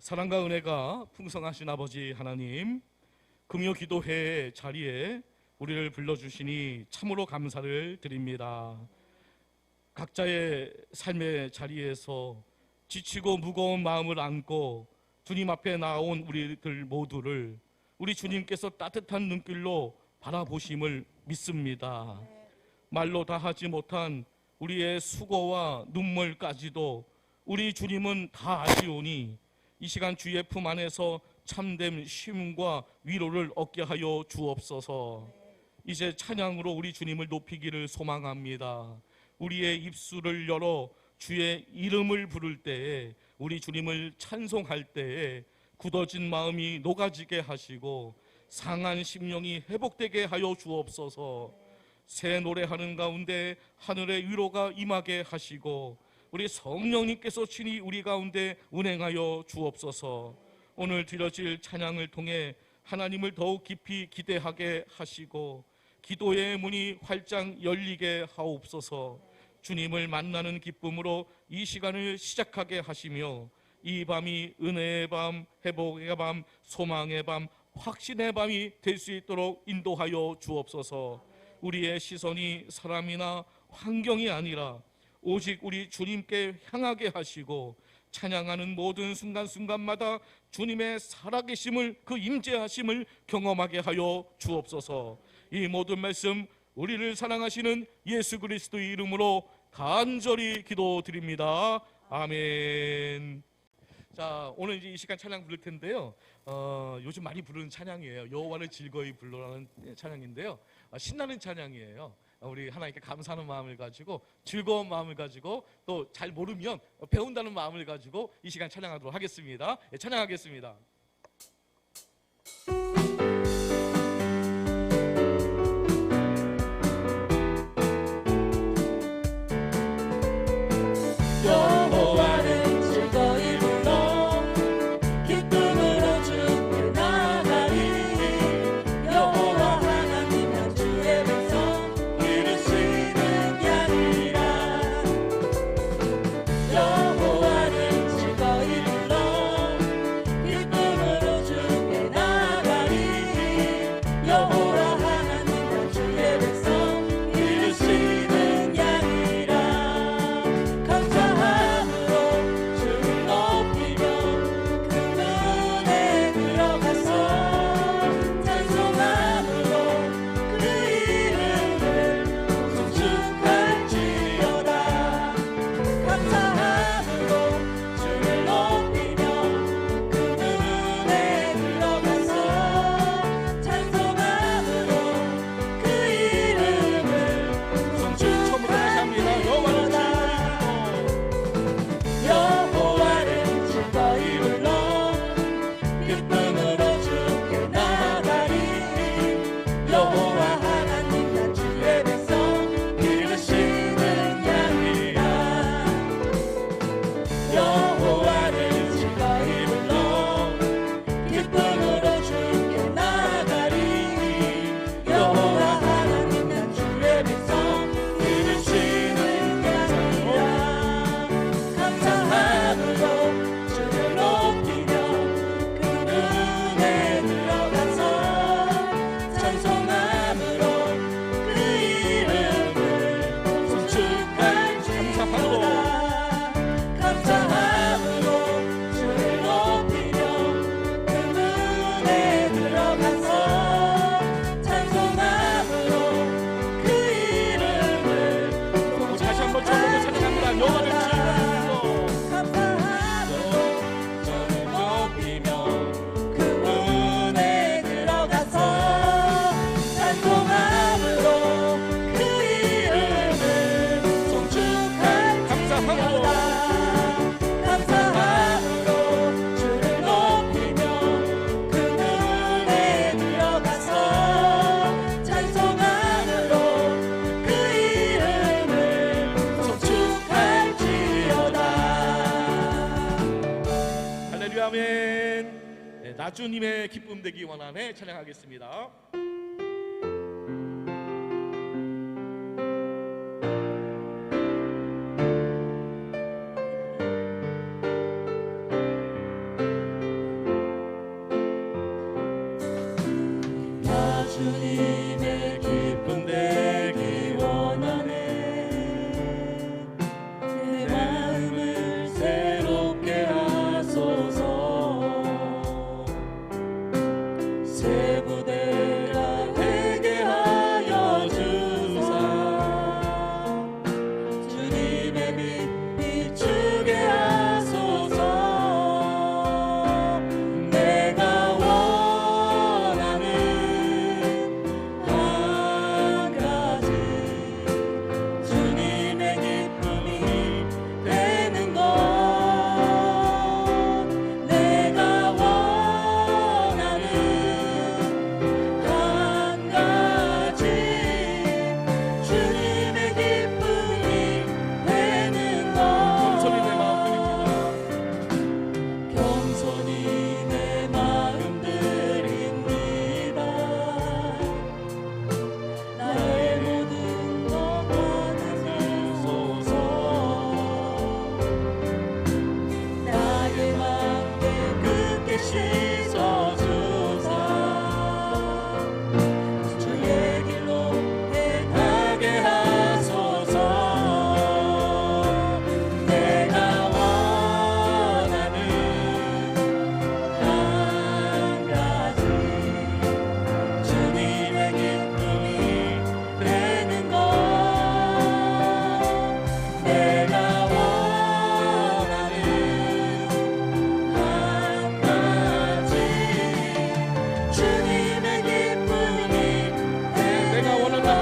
사랑과 은혜가 풍성하신 아버지 하나님, 금요 기도회 자리에 우리를 불러주시니 참으로 감사를 드립니다. 각자의 삶의 자리에서 지치고 무거운 마음을 안고 주님 앞에 나온 우리들 모두를 우리 주님께서 따뜻한 눈길로 바라보심을 믿습니다. 말로 다 하지 못한 우리의 수고와 눈물까지도 우리 주님은 다 아시오니 이 시간 주의 품 안에서 참된 쉼과 위로를 얻게 하여 주옵소서. 이제 찬양으로 우리 주님을 높이기를 소망합니다. 우리의 입술을 열어 주의 이름을 부를 때에, 우리 주님을 찬송할 때에 굳어진 마음이 녹아지게 하시고 상한 심령이 회복되게 하여 주옵소서. 새 노래하는 가운데 하늘의 위로가 임하게 하시고 우리 성령님께서 친히 우리 가운데 운행하여 주옵소서. 오늘 드려질 찬양을 통해 하나님을 더욱 깊이 기대하게 하시고 기도의 문이 활짝 열리게 하옵소서. 주님을 만나는 기쁨으로 이 시간을 시작하게 하시며 이 밤이 은혜의 밤, 회복의 밤, 소망의 밤, 확신의 밤이 될 수 있도록 인도하여 주옵소서. 우리의 시선이 사람이나 환경이 아니라 오직 우리 주님께 향하게 하시고 찬양하는 모든 순간순간마다 주님의 살아계심을, 그 임재하심을 경험하게 하여 주옵소서. 이 모든 말씀 우리를 사랑하시는 예수 그리스도의 이름으로 간절히 기도드립니다. 아멘. 자, 오늘 이제 이 시간 찬양 부를 텐데요. 요즘 많이 부르는 찬양이에요. 여호와를 즐거이 불러라는 찬양인데요. 신나는 찬양이에요. 우리 하나님께 감사하는 마음을 가지고, 즐거운 마음을 가지고, 또 잘 모르면 배운다는 마음을 가지고 이 시간 찬양하도록 하겠습니다. 찬양하겠습니다. 주님의 기쁨 되기 원하네 찬양하겠습니다. 씻어주사 주의 길로 행하게 하소서. 내가 원하는 한 가지 주님의 기쁨이 되는 것. 내가 원하는 한 가지 주님의 기쁨이 내가 원하는 한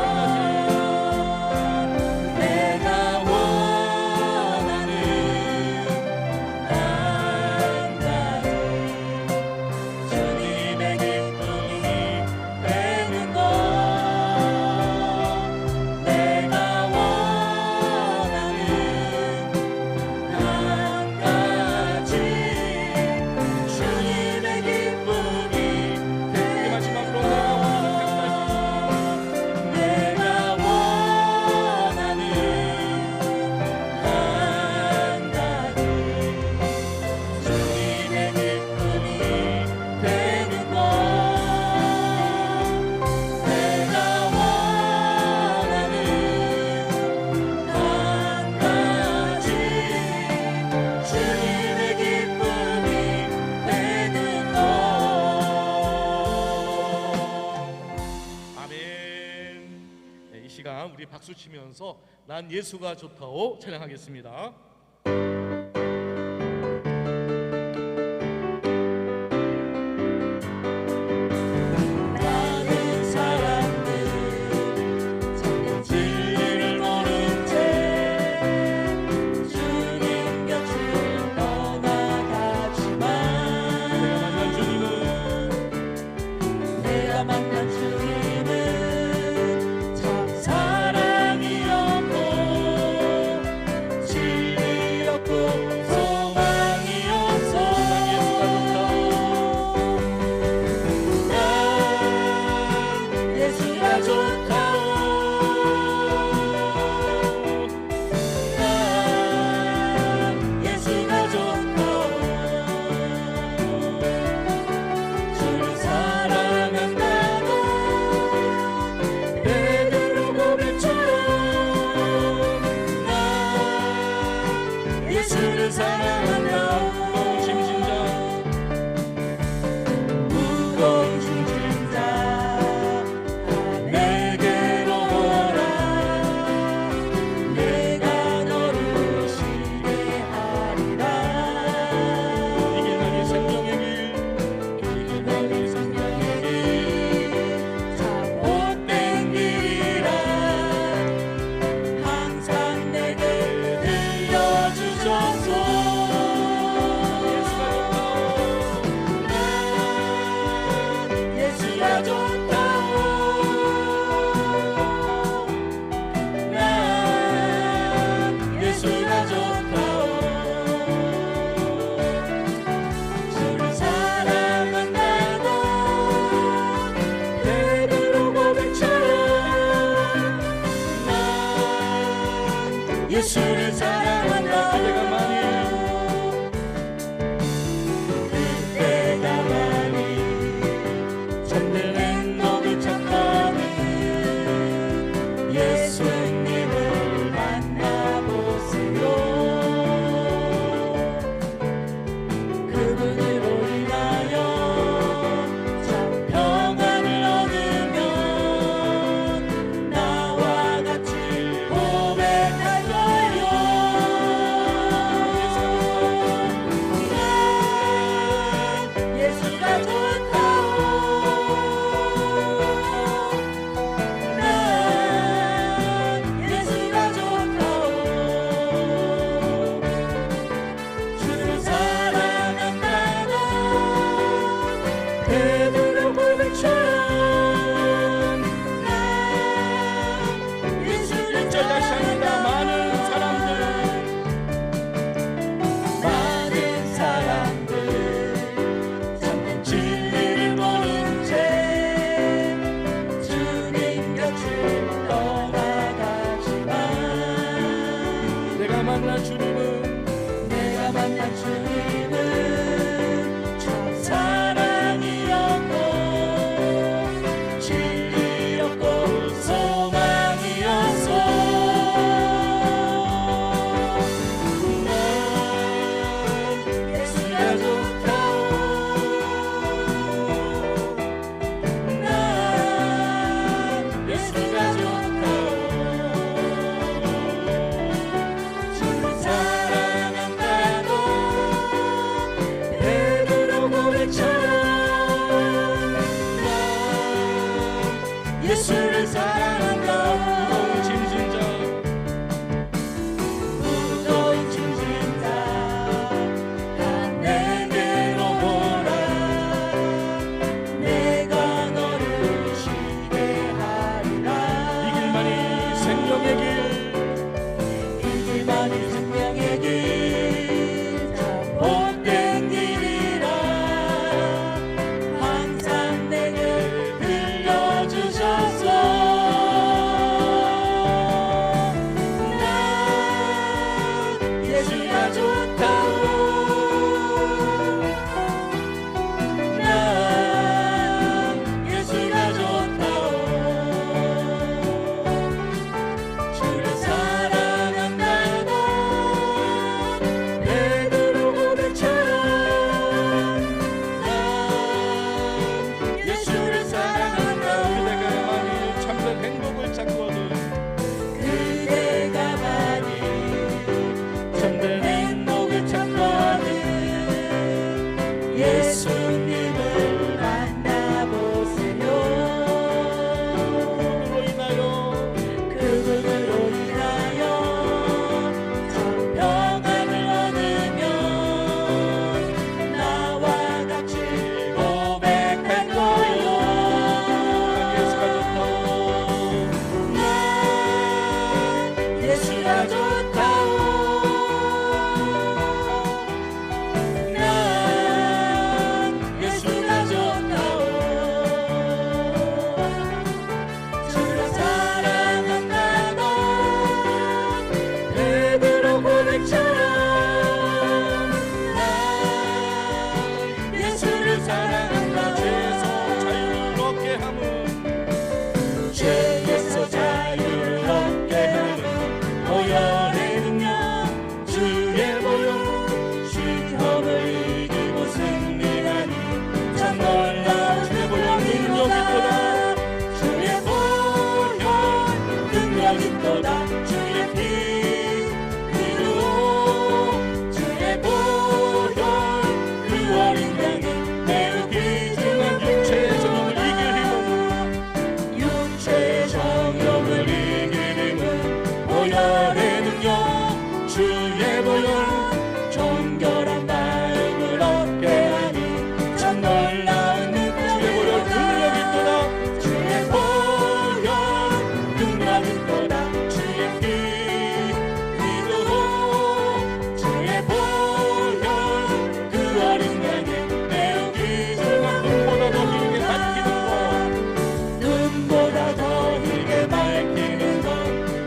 내가 원하는 한 가지 주님의 기쁨이 되는 것. 내가 원하는 한 가지 주님의 기쁨이 가지 마지막으로 내가 원하는 한 가지 주님의 기쁨이 되는 것. 내가 원하는 한 가지 주님의 기쁨이 되는 것. 아멘. 네, 이 시간 우리 박수 치면서 난 예수가 좋다고 찬양하겠습니다. 많은 사람들 참된 진리를 모른 채 주님 곁을 떠나가지만 내가 만난 주님은 참 사랑이었고 진리 예수님을 만나보세요. 그분으로 인하여 평안을 얻으면 나와 같이 고백할 거요. 난 예수가 좋다오. 난 예수가 좋다오. 주가 사랑한다던 베드로 고백처럼 난 예수를 사랑한다. 죄에서 자유를 얻게 하는 보혈의 능력 주의 보혈 시험을 이기고 승리하니 참 놀라운 주의 보혈 능력이 있도다. 주의 보혈 능력이 있도다. 주의 피 그리고 주의 보혈 그 어린 양이 매우 귀중한 육체의 정욕을 이길 힘은 육체의 정욕을 이길 힘은 보혈의 능력 주의 보혈 정결한 마음을 얻게 하니 참 놀라운 능력이 있도다. 주의 보혈 능력이 있도다. 주의 피 그리고 주의 보혈 그 어린 양의 매우 귀중한 눈보다 더 길게 밝히는 것. 눈보다 더 길게 밝히는 것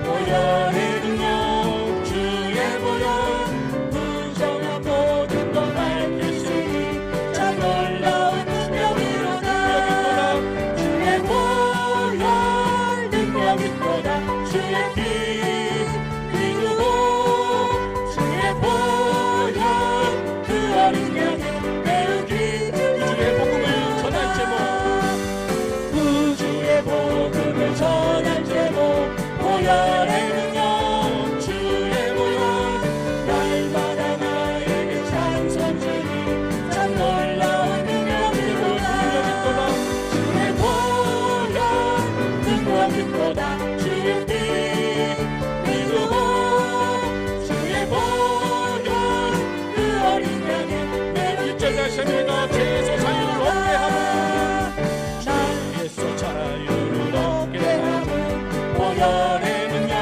보혈의 능력 주의 보혈 부정한 모든 것 밝히시니 참 놀라운 능력이로다. 주의 보혈 능력 있도다. 주의 피 그리고 주의 보혈 그 어린 양의 매우 귀중한 주의 복음을 전할 제목 우주의 복음을 전할 제목 보혈의 능력 주의 보혈 날마다 나에게 찬송 주니 참 놀라운 능력이로다. 주의 보혈 능력 있도다. 주의 피 그리고 주의 보혈 그 어린 양의 매우 일절자십니다. 죄에서 자유를 얻게 하는 주에서 자유를 얻게 하는 보혈의 능력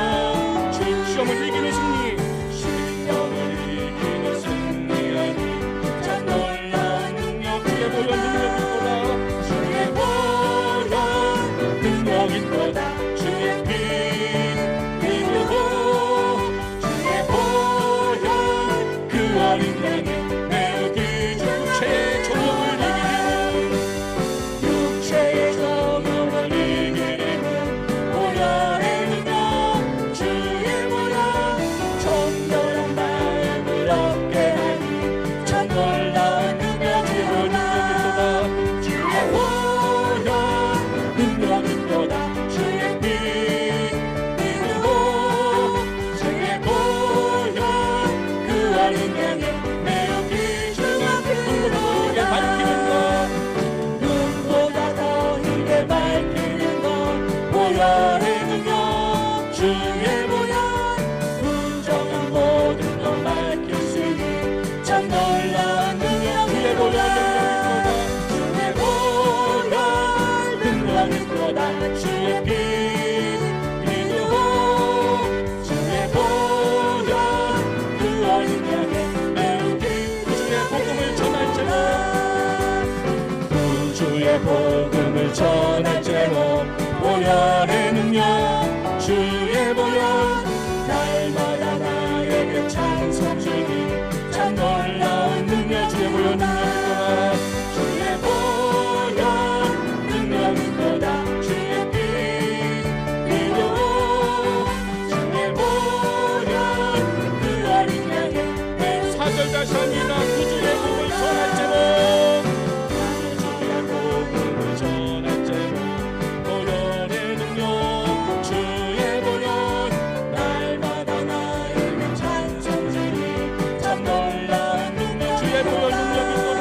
시험을 이기는 승리. 시험을 이기는 승리하니 참 놀라운 능력 주의 보혈 능력이 있도다. 주의 보혈 능력 있도다. 주의 피 그리고 주의 보혈 그 어린 양의 매우 귀중한 죄의 정욕을 이길 육체의 정욕을 이길 힘은 보혈의 능력 주의 보혈 정결한 마음을 얻게 하니 참 놀라운 능력이 있도다. 주의 보혈 능력 있도다. 주의 피 그리고 주의 보혈 그 어린 양의 매우 귀중한 힘을 밝히는 것. 눈보다 더 길게 밝히는 것 보혈의 능력 주의 보혈 부정한 모든 것 밝히시니 참 놀라운 능력이로다. 주의 보혈 능력 있도다. 주의 피 그리고 주의 보혈 그 어린 양의 매우 주의 복음을 전할 제목 우주의 복음을 전할 제목 보혈의 능력 주의 보혈 날마다 나에게 찬송 주니 참 놀라운 능력 주의 보혈 능력이로다. 주의 보혈 능력 있도다. 주의 피 그리고 주의 보혈 그 어린 양의 매우 사절 다시 합니다. 구주의 복음을 전할 제목. 주의 복음을 전할 제목 보혈의 능력 주의 보혈 날마다 나에게 찬송 주니 참 놀라운 능력 주의 보혈 능력이 있도다.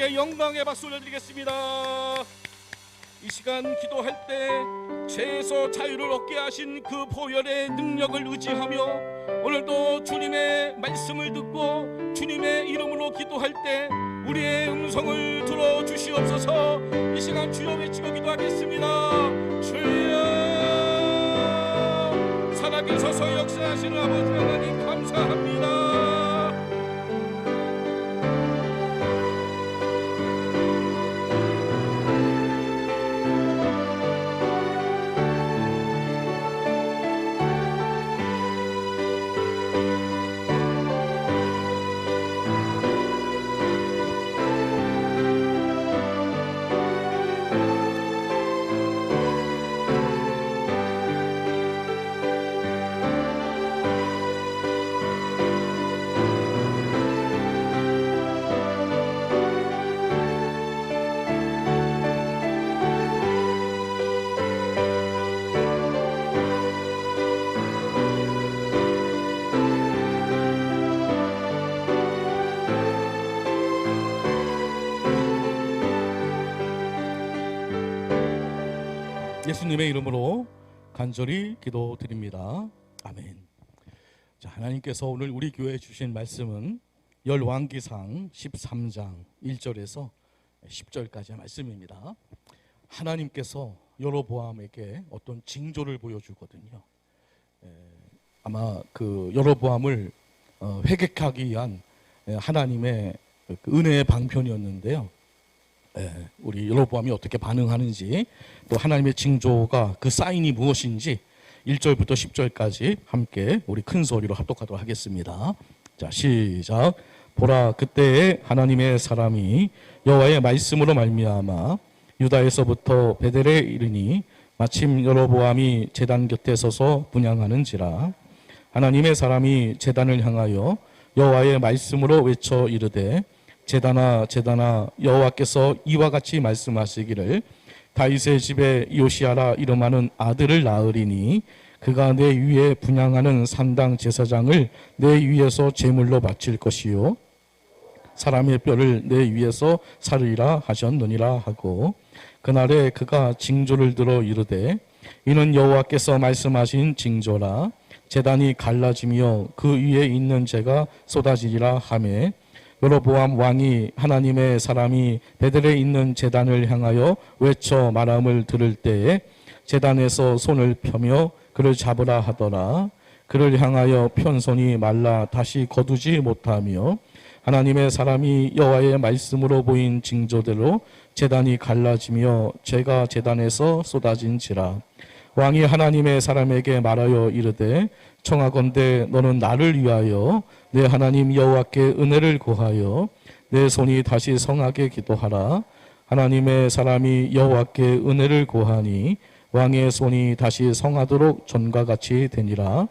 하나님께 영광의 박수 올려드리겠습니다. 이 시간 기도할 때 죄에서 자유를 얻게 하신 그 보혈의 능력을 의지하며 오늘도 주님의 말씀을 듣고 주님의 이름으로 기도할 때 우리의 음성을 들어주시옵소서. 이 시간 주여 외치고 기도하겠습니다. 주여, 살아계셔서 역사하시는 아버지 하나님 감사합니다. 예수님의 이름으로 간절히 기도드립니다. 아멘. 자, 하나님께서 오늘 우리 교회에 주신 말씀은 열왕기상 13장 1절에서 10절까지의 말씀입니다. 하나님께서 여로보암에게 어떤 징조를 보여주거든요. 아마 그 여로보암을 회개하기 위한 하나님의 은혜의 방편이었는데요. 우리 여로보암이 어떻게 반응하는지, 또 하나님의 징조가 그 사인이 무엇인지 1절부터 10절까지 함께 우리 큰 소리로 합독하도록 하겠습니다. 자, 시작. 보라, 그때에 하나님의 사람이 여호와의 말씀으로 말미암아 유다에서부터 베델에 이르니 마침 여로보암이 제단 곁에 서서 분향하는지라. 하나님의 사람이 제단을 향하여 여호와의 말씀으로 외쳐 이르되, 제단아 제단아, 여호와께서 이와 같이 말씀하시기를 다윗의 집에 요시아라 이름하는 아들을 낳으리니 그가 내 위에 분향하는 산당 제사장을 내 위에서 제물로 바칠 것이요 사람의 뼈를 내 위에서 살으리라 하셨느니라 하고, 그날에 그가 징조를 들어 이르되, 이는 여호와께서 말씀하신 징조라. 제단이 갈라지며 그 위에 있는 재가 쏟아지리라 하매, 여로보암 왕이 하나님의 사람이 베델에 있는 제단을 향하여 외쳐 말함을 들을 때에 제단에서 손을 펴며 그를 잡으라 하더라. 그를 향하여 편 손이 말라 다시 거두지 못하며 하나님의 사람이 여호와의 말씀으로 보인 징조대로 제단이 갈라지며 재가 제단에서 쏟아진지라. 왕이 하나님의 사람에게 말하여 이르되, 청하건대 너는 나를 위하여 내 하나님 여호와께 은혜를 구하여 내 손이 다시 성하게 기도하라. 하나님의 사람이 여호와께 은혜를 구하니 왕의 손이 다시 성하도록 전과 같이 되니라.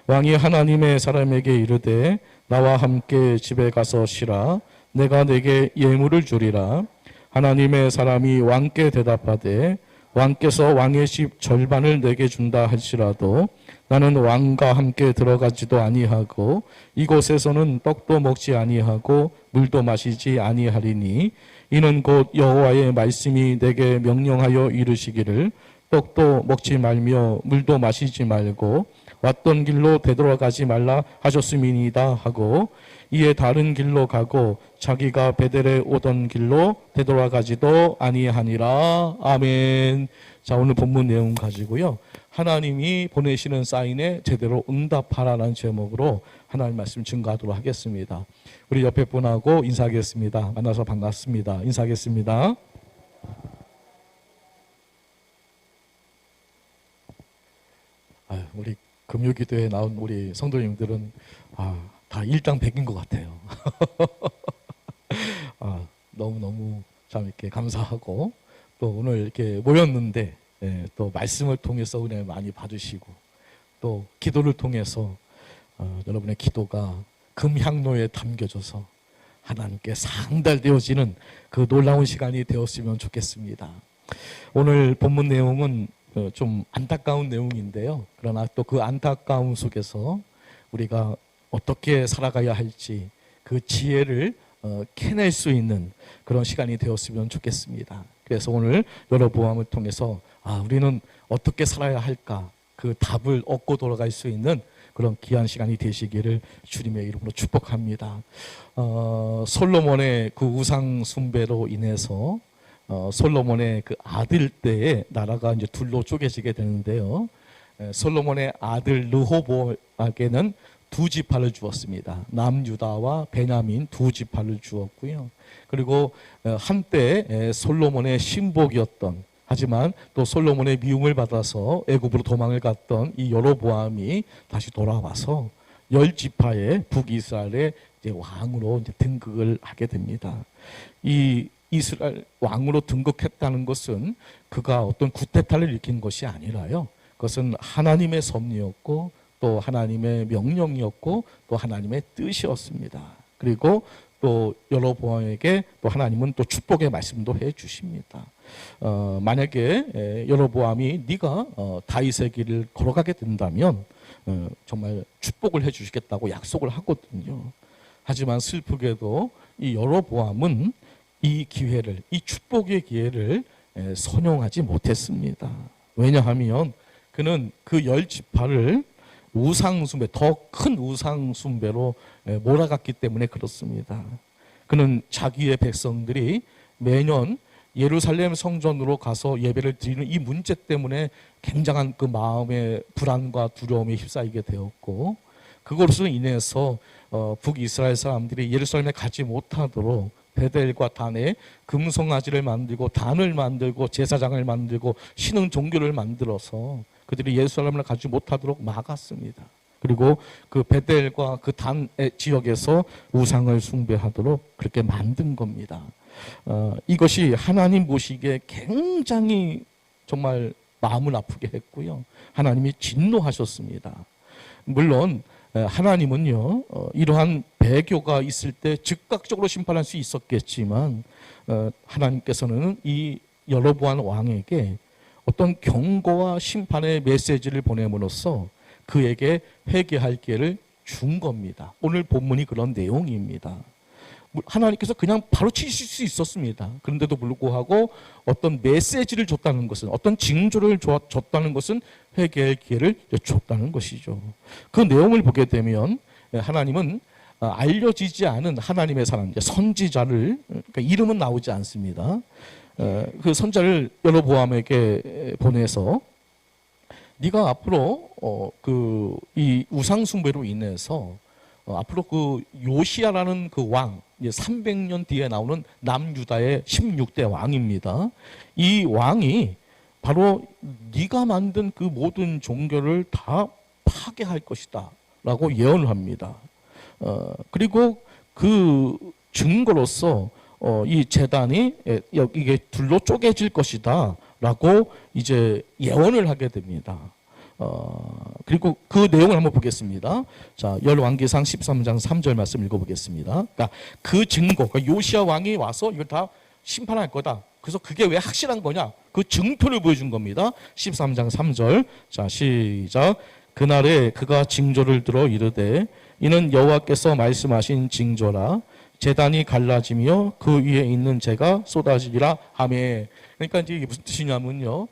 왕이 하나님의 사람에게 이르되, 나와 함께 집에 가서 쉬라. 내가 내게 예물을 주리라. 하나님의 사람이 왕께 대답하되, 왕께서 왕의 집 절반을 내게 준다 할지라도 나는 왕과 함께 들어가지도 아니하고 이곳에서는 떡도 먹지 아니하고 물도 마시지 아니하리니, 이는 곧 여호와의 말씀이 내게 명령하여 이르시기를 떡도 먹지 말며 물도 마시지 말고 왔던 길로 되돌아가지 말라 하셨음이니이다 하고, 이에 다른 길로 가고 자기가 베델에 오던 길로 되돌아가지도 아니하니라. 아멘. 자, 오늘 본문 내용 가지고요, 하나님이 보내시는 사인에 제대로 응답하라는 제목으로 하나님 말씀 증거하도록 하겠습니다. 우리 옆에 분하고 인사하겠습니다. 만나서 반갑습니다. 인사하겠습니다. 우리 금요기도에 나온 우리 성도님들은 다 일당백인 것 같아요. 너무너무 참 이렇게 감사하고, 또 오늘 이렇게 모였는데 또 말씀을 통해서 은혜 많이 받으시고, 또 기도를 통해서 여러분의 기도가 금향로에 담겨져서 하나님께 상달되어지는 그 놀라운 시간이 되었으면 좋겠습니다. 오늘 본문 내용은 좀 안타까운 내용인데요, 그러나 또 그 안타까움 속에서 우리가 어떻게 살아가야 할지 그 지혜를 캐낼 수 있는 그런 시간이 되었으면 좋겠습니다. 그래서 오늘 여로보암을 통해서 우리는 어떻게 살아야 할까 그 답을 얻고 돌아갈 수 있는 그런 귀한 시간이 되시기를 주님의 이름으로 축복합니다. 솔로몬의 그 우상 숭배로 인해서 솔로몬의 그 아들 때에 나라가 이제 둘로 쪼개지게 되는데요. 솔로몬의 아들 르호보암에게는 두 지파를 주었습니다. 남유다와 베냐민 두 지파를 주었고요. 그리고 한때 솔로몬의 신복이었던, 하지만 또 솔로몬의 미움을 받아서 애굽으로 도망을 갔던 이 여로보암이 다시 돌아와서 10지파의 북이스라엘의 이제 왕으로 이제 등극을 하게 됩니다. 이 이스라엘 왕으로 등극했다는 것은 그가 어떤 쿠데타를 일으킨 것이 아니라요. 그것은 하나님의 섭리였고 또 하나님의 명령이었고 또 하나님의 뜻이었습니다. 그리고 또 여로보암에게 또 하나님은 또 축복의 말씀도 해 주십니다. 만약에 여로보암이 네가 다윗의 길을 걸어가게 된다면 정말 축복을 해 주시겠다고 약속을 하거든요. 하지만 슬프게도 이 여로보암은 이 기회를, 이 축복의 기회를 선용하지 못했습니다. 왜냐하면 그는 그 10지파를 우상숭배, 더 큰 우상숭배로 몰아갔기 때문에 그렇습니다. 그는 자기의 백성들이 매년 예루살렘 성전으로 가서 예배를 드리는 이 문제 때문에 굉장한 그 마음의 불안과 두려움에 휩싸이게 되었고, 그것으로 인해서 북이스라엘 사람들이 예루살렘에 가지 못하도록 베델과 단에 금송아지를 만들고 단을 만들고 제사장을 만들고 신흥 종교를 만들어서 그들이 예루살렘을 가지 못하도록 막았습니다. 그리고 그 베델과 그 단 지역에서 우상을 숭배하도록 그렇게 만든 겁니다. 이것이 하나님 보시기에 굉장히 정말 마음을 아프게 했고요. 하나님이 진노하셨습니다. 물론 하나님은요, 이러한 배교가 있을 때 즉각적으로 심판할 수 있었겠지만 하나님께서는 이 여로보암 왕에게 어떤 경고와 심판의 메시지를 보냄으로써 그에게 회개할 기회를 준 겁니다. 오늘 본문이 그런 내용입니다. 하나님께서 그냥 바로 치실 수 있었습니다. 그런데도 불구하고 어떤 메시지를 줬다는 것은, 어떤 징조를 줬다는 것은 회개할 기회를 줬다는 것이죠. 그 내용을 보게 되면 하나님은 알려지지 않은 하나님의 사람, 선지자를, 그러니까 이름은 나오지 않습니다. 그 선자를 여로보암에게 보내서 네가 앞으로 이 우상 숭배로 인해서 앞으로 그 요시야라는 그 왕, 300년 뒤에 나오는 남유다의 16대 왕입니다. 이 왕이 바로 네가 만든 그 모든 종교를 다 파괴할 것이다 라고 예언을 합니다. 그리고 그 증거로서 이 제단이 이게 둘로 쪼개질 것이다 라고 이제 예언을 하게 됩니다. 그리고 그 내용을 한번 보겠습니다. 자, 열왕기상 13장 3절 말씀 읽어보겠습니다. 그러니까 그 증거, 그러니까 요시야 왕이 와서 이걸 다 심판할 거다. 그래서 그게 왜 확실한 거냐? 그 증표를 보여준 겁니다. 13장 3절. 자, 시작. 그날에 그가 징조를 들어 이르되 이는 여호와께서 말씀하신 징조라. 제단이 갈라지며 그 위에 있는 재가 쏟아지리라. 아멘. 그러니까 이제 이게 무슨 뜻이냐면요.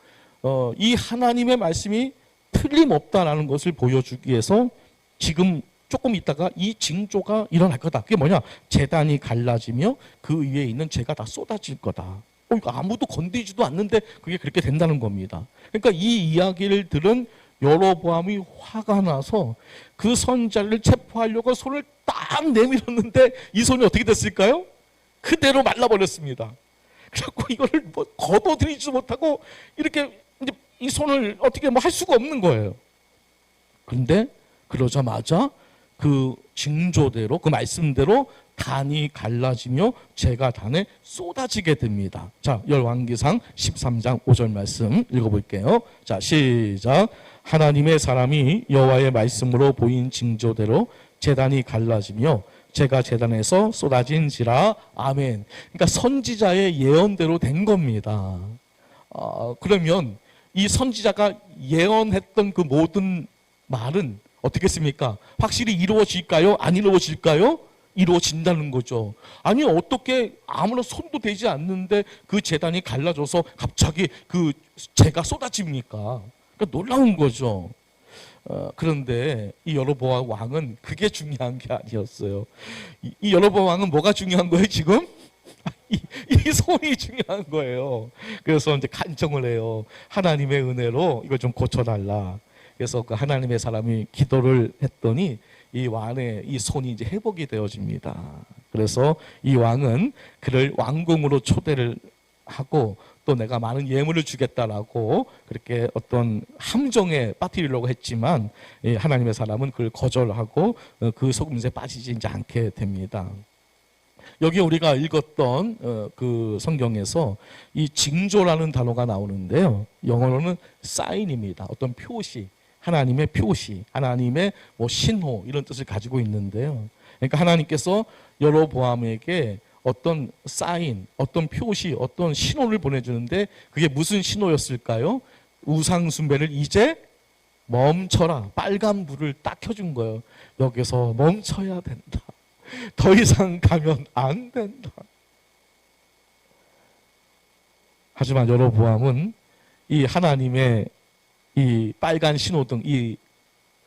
이 하나님의 말씀이 틀림없다라는 것을 보여주기 위해서 지금 조금 있다가 이 징조가 일어날 거다. 그게 뭐냐? 제단이 갈라지며 그 위에 있는 재가 다 쏟아질 거다. 이거 아무도 건드리지도 않는데 그게 그렇게 된다는 겁니다. 그러니까 이 이야기를 들은 여로보암이 화가 나서 그 선자를 체포하려고 손을 딱 내밀었는데 이 손이 어떻게 됐을까요? 그대로 말라버렸습니다. 그래갖고 이거를 뭐 걷어들이지 못하고 이렇게 이제 이 손을 어떻게 뭐 할 수가 없는 거예요. 그런데 그러자마자 그 징조대로, 그 말씀대로 단이 갈라지며 재가 단에 쏟아지게 됩니다. 자, 열왕기상 13장 5절 말씀 읽어볼게요. 자, 시작. 하나님의 사람이 여호와의 말씀으로 보인 징조대로 제단이 갈라지며 재가 제단에서 쏟아진지라. 아멘. 그러니까 선지자의 예언대로 된 겁니다. 그러면 이 선지자가 예언했던 그 모든 말은 어떻겠습니까? 확실히 이루어질까요? 안 이루어질까요? 이루어진다는 거죠. 아니 어떻게 아무런 손도 대지 않는데 그 제단이 갈라져서 갑자기 그 재가 쏟아집니까? 그러니까 놀라운 거죠. 그런데 이 여로보암 왕은 그게 중요한 게 아니었어요. 이 여로보암 왕은 뭐가 중요한 거예요 지금? 이 손이 중요한 거예요. 그래서 이제 간청을 해요. 하나님의 은혜로 이거 좀 고쳐달라. 그래서 그 하나님의 사람이 기도를 했더니 이 왕의 이 손이 이제 회복이 되어집니다. 그래서 이 왕은 그를 왕궁으로 초대를 하고 또 내가 많은 예물을 주겠다라고 그렇게 어떤 함정에 빠뜨리려고 했지만 하나님의 사람은 그걸 거절하고 그 속임수에 빠지지 이제 않게 됩니다. 여기 우리가 읽었던 그 성경에서 이 징조라는 단어가 나오는데요. 영어로는 사인입니다. 어떤 표시, 하나님의 표시, 하나님의 뭐 신호 이런 뜻을 가지고 있는데요. 그러니까 하나님께서 여로보암에게 어떤 사인, 어떤 표시, 어떤 신호를 보내주는데 그게 무슨 신호였을까요? 우상 숭배를 이제 멈춰라. 빨간 불을 딱 켜준 거예요. 여기서 멈춰야 된다. 더 이상 가면 안 된다. 하지만 여로보암은 이 하나님의 이 빨간 신호등, 이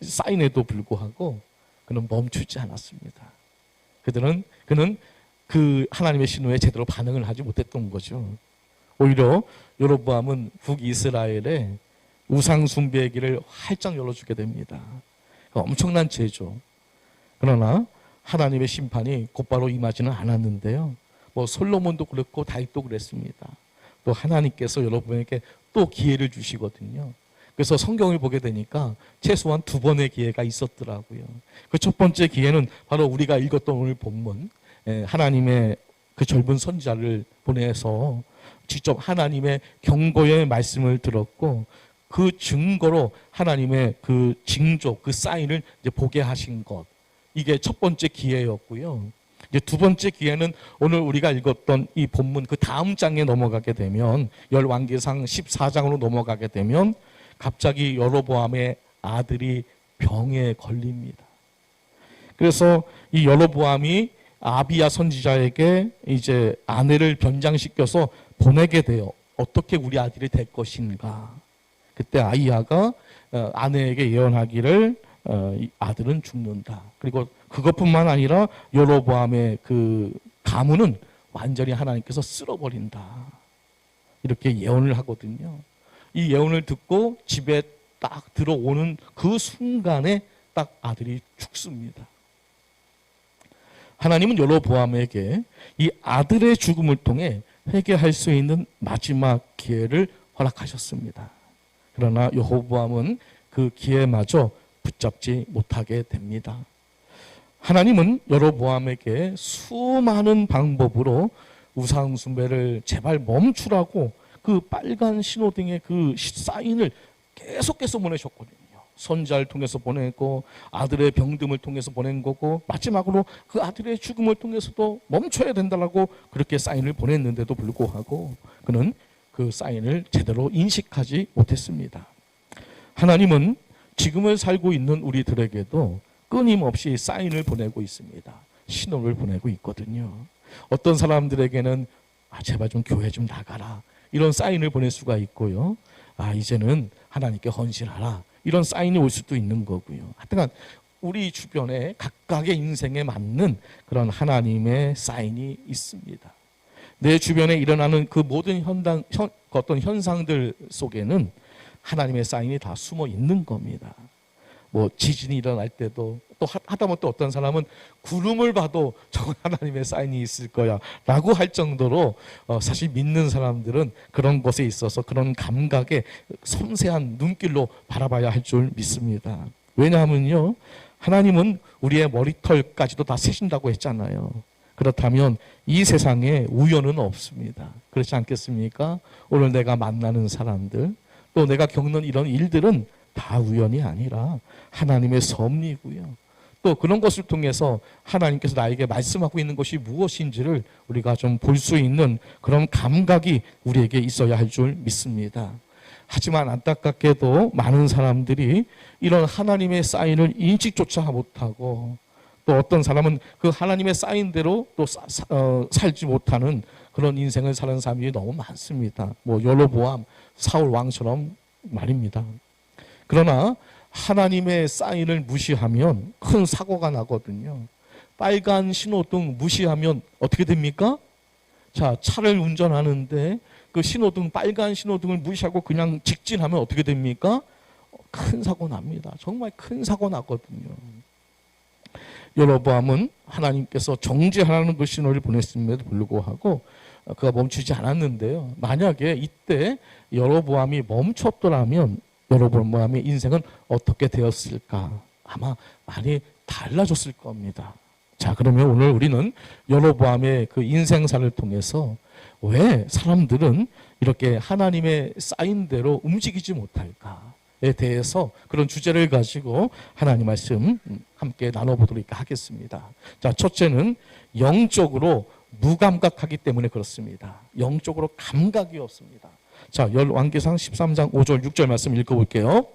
사인에도 불구하고 그는 멈추지 않았습니다. 그는 그 하나님의 신호에 제대로 반응을 하지 못했던 거죠. 오히려 여로보암은 북이스라엘의 우상 숭배의 길을 활짝 열어주게 됩니다. 엄청난 죄죠. 그러나 하나님의 심판이 곧바로 임하지는 않았는데요. 뭐 솔로몬도 그렇고 다윗도 그랬습니다. 또 하나님께서 여러분에게 또 기회를 주시거든요. 그래서 성경을 보게 되니까 최소한 2번의 기회가 있었더라고요. 그 첫 번째 기회는 바로 우리가 읽었던 오늘 본문, 하나님의 그 젊은 선지자를 보내서 직접 하나님의 경고의 말씀을 들었고 그 증거로 하나님의 그 징조, 그 사인을 이제 보게 하신 것. 이게 첫 번째 기회였고요. 이제 두 번째 기회는 오늘 우리가 읽었던 이 본문 그 다음 장에 넘어가게 되면 열왕기상 14장으로 넘어가게 되면 갑자기 여로보암의 아들이 병에 걸립니다. 그래서 이 여로보암이 아비야 선지자에게 이제 아내를 변장시켜서 보내게 돼요. 어떻게 우리 아들이 될 것인가. 그때 아이야가 아내에게 예언하기를 이 아들은 죽는다. 그리고 그것뿐만 아니라 여로보암의 그 가문은 완전히 하나님께서 쓸어버린다. 이렇게 예언을 하거든요. 이 예언을 듣고 집에 딱 들어오는 그 순간에 딱 아들이 죽습니다. 하나님은 여로보암에게 이 아들의 죽음을 통해 회개할 수 있는 마지막 기회를 허락하셨습니다. 그러나 여로보암은 그 기회마저 붙잡지 못하게 됩니다. 하나님은 여로보암에게 수많은 방법으로 우상 숭배를 제발 멈추라고 그 빨간 신호등의 그 사인을 계속해서 보내셨거든요. 선지자를 통해서 보내고 아들의 병듦을 통해서 보낸 거고 마지막으로 그 아들의 죽음을 통해서도 멈춰야 된다고 그렇게 사인을 보냈는데도 불구하고 그는 그 사인을 제대로 인식하지 못했습니다. 하나님은 지금을 살고 있는 우리들에게도 끊임없이 사인을 보내고 있습니다. 신호를 보내고 있거든요. 어떤 사람들에게는 제발 좀 교회 좀 나가라 이런 사인을 보낼 수가 있고요. 이제는 하나님께 헌신하라 이런 사인이 올 수도 있는 거고요. 하여튼 우리 주변에 각각의 인생에 맞는 그런 하나님의 사인이 있습니다. 내 주변에 일어나는 그 모든 어떤 현상들 속에는 하나님의 사인이 다 숨어 있는 겁니다. 뭐 지진이 일어날 때도 또 하다못해 어떤 사람은 구름을 봐도 저건 하나님의 사인이 있을 거야 라고 할 정도로 사실 믿는 사람들은 그런 것에 있어서 그런 감각에 섬세한 눈길로 바라봐야 할 줄 믿습니다. 왜냐하면요, 하나님은 우리의 머리털까지도 다 세신다고 했잖아요. 그렇다면 이 세상에 우연은 없습니다. 그렇지 않겠습니까? 오늘 내가 만나는 사람들 또 내가 겪는 이런 일들은 다 우연이 아니라 하나님의 섭리고요. 또 그런 것을 통해서 하나님께서 나에게 말씀하고 있는 것이 무엇인지를 우리가 좀 볼 수 있는 그런 감각이 우리에게 있어야 할 줄 믿습니다. 하지만 안타깝게도 많은 사람들이 이런 하나님의 사인을 인식조차 못하고 또 어떤 사람은 그 하나님의 쌓인대로 또 살지 못하는 그런 인생을 사는 사람이 너무 많습니다. 뭐 여로보암, 사울 왕처럼 말입니다. 그러나 하나님의 사인을 무시하면 큰 사고가 나거든요. 빨간 신호등 무시하면 어떻게 됩니까? 자, 차를 운전하는데 그 신호등, 빨간 신호등을 무시하고 그냥 직진하면 어떻게 됩니까? 큰 사고 납니다. 정말 큰 사고 나거든요. 여로보암은 하나님께서 정죄하라는 그 신호를 보냈음에도 불구하고 그가 멈추지 않았는데요. 만약에 이때 여로보암이 멈췄더라면 여로보암의 인생은 어떻게 되었을까? 아마 많이 달라졌을 겁니다. 자, 그러면 오늘 우리는 여로보암의 그 인생사를 통해서 왜 사람들은 이렇게 하나님의 쌓인대로 움직이지 못할까에 대해서 그런 주제를 가지고 하나님 말씀 함께 나눠보도록 하겠습니다. 자, 첫째는 영적으로 무감각하기 때문에 그렇습니다. 영적으로 감각이 없습니다. 자, 열왕기상 13장 5절 6절 말씀 읽어볼게요.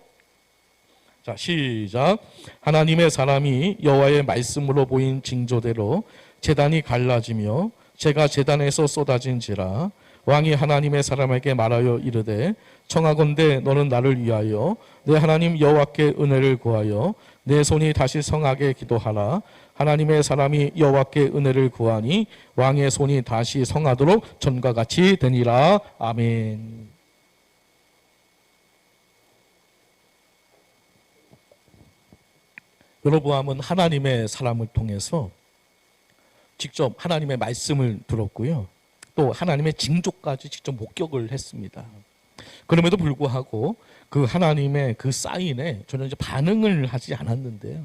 자, 시작. 하나님의 사람이 여호와의 말씀으로 보인 징조대로 제단이 갈라지며 재가 제단에서 쏟아진지라 왕이 하나님의 사람에게 말하여 이르되 청하건대 너는 나를 위하여 내 하나님 여호와께 은혜를 구하여 내 손이 다시 성하게 기도하라. 하나님의 사람이 여호와께 은혜를 구하니 왕의 손이 다시 성하도록 전과 같이 되니라. 아멘. 여로보암은 하나님의 사람을 통해서 직접 하나님의 말씀을 들었고요. 또 하나님의 징조까지 직접 목격을 했습니다. 그럼에도 불구하고 그 하나님의 그 사인에 전혀 이제 반응을 하지 않았는데요.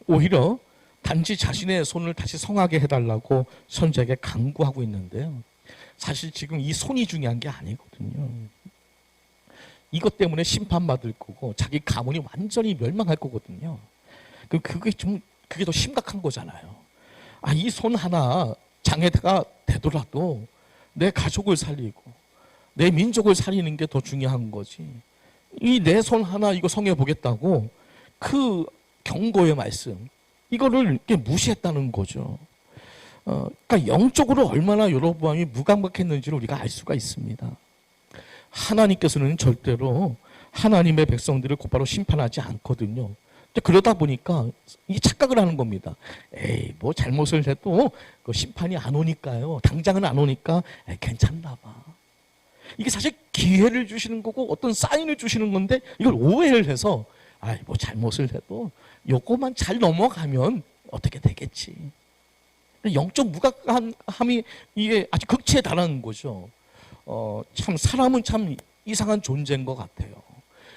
오히려 단지 자신의 손을 다시 성하게 해달라고 선지자에게 간구하고 있는데요. 사실 지금 이 손이 중요한 게 아니거든요. 이것 때문에 심판받을 거고 자기 가문이 완전히 멸망할 거거든요. 그게 더 심각한 거잖아요. 아, 이 손 하나 장애가 되더라도 내 가족을 살리고 내 민족을 살리는 게 더 중요한 거지. 이 내 손 하나 이거 성해 보겠다고 그 경고의 말씀 이거를 이렇게 무시했다는 거죠. 그러니까 영적으로 얼마나 여로보암이 무감각했는지를 우리가 알 수가 있습니다. 하나님께서는 절대로 하나님의 백성들을 곧바로 심판하지 않거든요. 그러다 보니까 이 착각을 하는 겁니다. 에이, 뭐 잘못을 해도 그 심판이 안 오니까요. 당장은 안 오니까 괜찮나 봐. 이게 사실 기회를 주시는 거고 어떤 사인을 주시는 건데 이걸 오해를 해서 아이, 뭐 잘못을 해도 요거만 잘 넘어가면 어떻게 되겠지. 영적 무감함이 이게 아주 극치에 달하는 거죠. 참 사람은 참 이상한 존재인 것 같아요.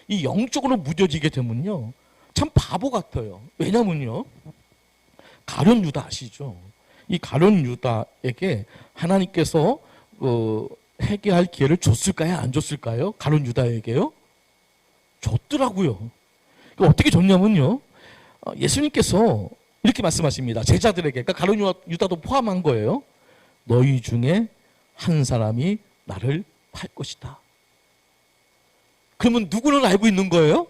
이 영적으로 무뎌지게 되면요. 참 바보 같아요. 왜냐면요. 가룟 유다 아시죠? 이 가룟 유다에게 하나님께서 회개할 기회를 줬을까요? 안 줬을까요? 가룟 유다에게요? 줬더라고요. 어떻게 줬냐면요. 예수님께서 이렇게 말씀하십니다. 제자들에게, 그러니까 가룟 유다도 포함한 거예요. 너희 중에 한 사람이 나를 팔 것이다. 그러면 누구는 알고 있는 거예요?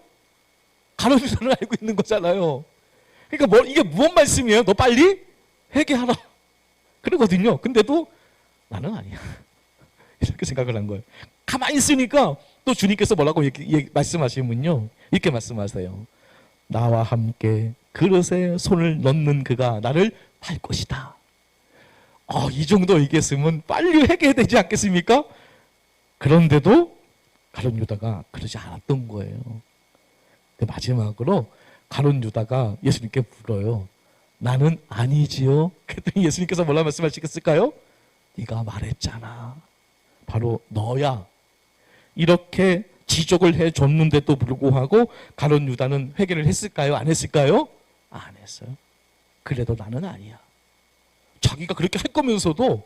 가룟 유다는 알고 있는 거잖아요. 그러니까 이게 무슨 말씀이에요? 너 빨리 회개하라. 그러거든요. 근데도 나는 아니야. 이렇게 생각을 한 거예요. 가만히 있으니까 또 주님께서 뭐라고 말씀하시면요. 이렇게 말씀하세요. 나와 함께 그릇에 손을 넣는 그가 나를 팔 것이다. 이 정도 얘기했으면 빨리 회개해야 되지 않겠습니까? 그런데도 가룟 유다가 그러지 않았던 거예요. 마지막으로 가룟 유다가 예수님께 물어요. 나는 아니지요. 그랬더니 예수님께서 뭐라 말씀하시겠을까요? 네가 말했잖아. 바로 너야. 이렇게 지적을 해줬는데도 불구하고 가룟 유다는 회개를 했을까요? 안 했을까요? 안 했어요. 그래도 나는 아니야. 자기가 그렇게 할 거면서도